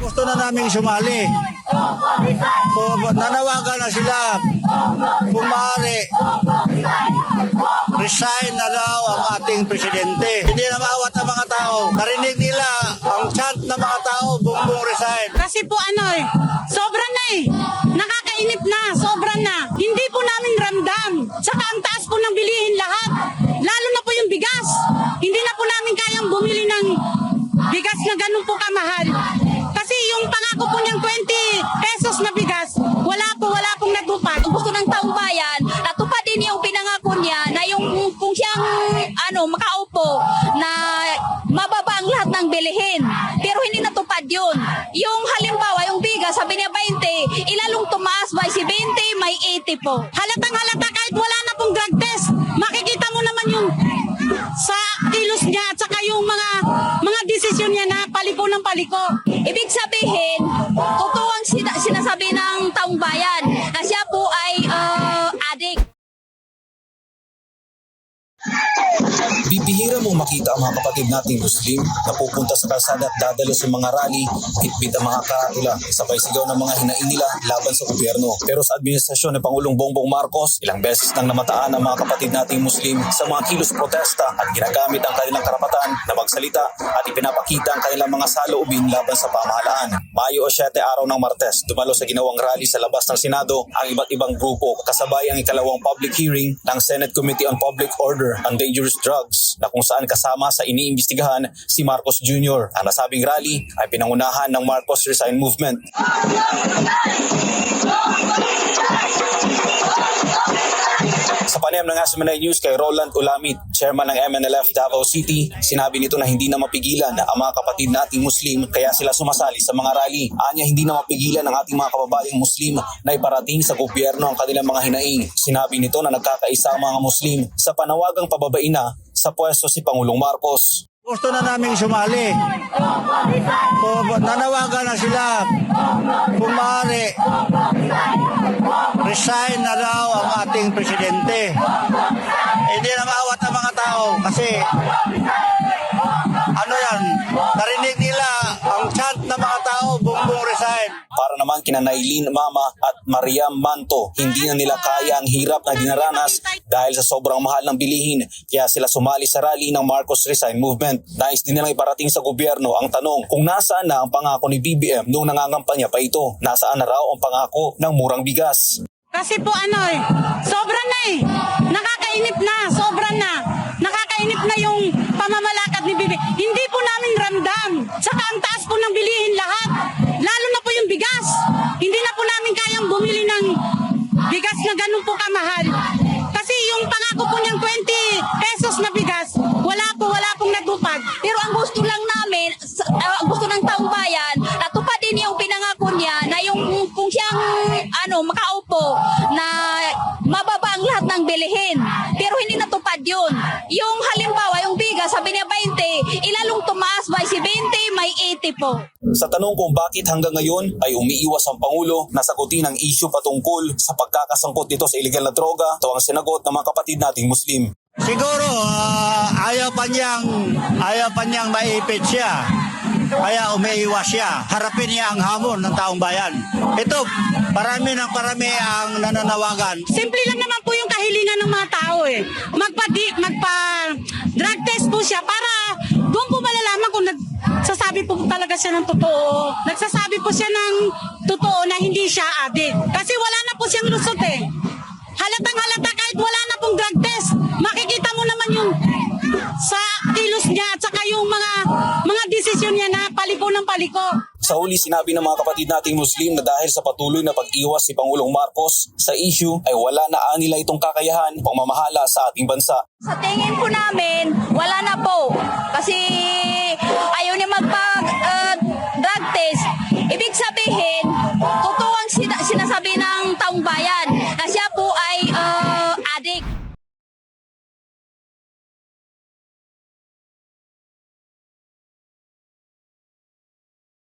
Gusto na naming sumali. Nanawagan na sila. Kung maaari, resign na daw ang ating presidente. Hindi na maawat ang mga tao. Narinig nila ang chant ng mga tao, bumbong resign. Kasi po sobra na nakakainip na, sobra na. Hindi po namin ramdam. Saka ang taas po ng bilihin lahat. Lalo na po yung bigas. Hindi na po namin kayang bumili ng bigas na ganun po kamahal. Kasi yung pangako po niyang 20 pesos na bigas, wala pong natupad. Gusto ng taong bayan, natupad din yung pinangako niya na yung kung siyang makaupo na mababa ang lahat ng bilihin. Pero hindi natupad yun. Yung halimbawa, yung bigas, sabi niya 20, ilalong tumaas by 20, may 80 po. Halatang halata kahit wala na pong drug test. Makikita mo naman yung sa kilos niya at saka yung mga desisyon niya na paliko ng paliko. Ibig sabihin, totoo ang sinasabi ng taong bayan na siya po ay adik. Bibihira mong makita ang mga kapatid nating Muslim na pupunta sa kalsada at dadalo sa mga rally, hitbit ang mga karatula, sabay sigaw ng mga hinain nila laban sa gobyerno. Pero sa administrasyon ng Pangulong Bongbong Marcos, ilang beses nang namataan ang mga kapatid nating Muslim sa mga kilos protesta at ginagamit ang kanilang karapatan na magsalita at ipinapakita ang kanilang mga saloobin laban sa pamahalaan. Mayo 7 araw ng Martes, dumalo sa ginawang rally sa labas ng Senado ang iba't ibang grupo kasabay ang ikalawang public hearing ng Senate Committee on Public Order and Dangerous Drugs na kung saan kasama sa iniimbestigahan si Marcos Jr. Ang nasabing rally ay pinangunahan ng Marcos Resign Movement. Sa panayam ng SMNI News kay Roland Ulamid, chairman ng MNLF Davao City, sinabi nito na hindi na mapigilan ang mga kapatid nating Muslim kaya sila sumasali sa mga rally. Anya hindi na mapigilan ang ating mga kababayang Muslim na iparating sa gobyerno ang kanilang mga hinaing. Sinabi nito na nagkakaisa ang mga Muslim sa panawagang pababain na sa pwesto si Pangulong Marcos. Gusto na naming sumali. Nanawagan na sila. Kung maaari, resign na daw ang ating presidente. Hindi na maawat ang mga tao kasi narinig nila ang chant ng mga tao, bumbong resign. Para naman kina Nailin Mama at Mariam Manto, hindi na nila kaya ang hirap na dinaranas dahil sa sobrang mahal ng bilihin kaya sila sumali sa rally ng Marcos Resign Movement. Nais din nilang iparating sa gobyerno ang tanong kung nasaan na ang pangako ni BBM noong nangangampanya pa ito. Nasaan na raw ang pangako ng murang bigas? Kasi po sobra na nakakainip na, sobra na. Nakakainip na yung pamamalakad ni Bibi. Hindi po namin ramdam. Saka ang taas po ng bilihin lahat. Lalo na po yung bigas. Hindi na po namin kayang bumili ng bigas na ganun po kamahal. Kasi yung pangako po niyang 20 pesos na bigas, wala pong natupad. Pero ang gusto lang namin, gusto ng taong bayan, natupad din yung pinangako niya na yung kung siyang makaupo na mababa ang lahat ng bilihin. Pero hindi natupad yun. Yung halimbawa, yung bigas, sabi niya 20, ilalong tumaas by 20, may 80 po. Sa tanong kung bakit hanggang ngayon ay umiiwas ang Pangulo na sagutin ang issue patungkol sa pagkakasangkot nito sa illegal na droga, ito ang sinagot ng mga kapatid nating Muslim. Siguro ayaw pa niyang maipit siya. Kaya umiiwas siya. Harapin niya ang hamon ng taong bayan. Ito, parami ang nananawagan. Simple lang naman po yung kahilingan ng mga tao magpa-drug test po siya para doon po malalaman kung nagsasabi po talaga siya ng totoo. Nagsasabi po siya ng totoo na hindi siya addict. Kasi wala na po siyang lusot Halatang halata kahit wala na pong drug test. Makikita mo naman yung sa kilos niya at saka yung mga desisyon niya na paliko ng paliko. Sa huli, sinabi ng mga kapatid nating Muslim na dahil sa patuloy na pag-iwas si Pangulong Marcos sa issue ay wala na nila itong kakayahan pangmamahala sa ating bansa. Sa tingin po namin, wala na po. Kasi ayaw niya magpa-drug test. Ibig sabihin, totoo ang sinasabi ng taong bayan na siya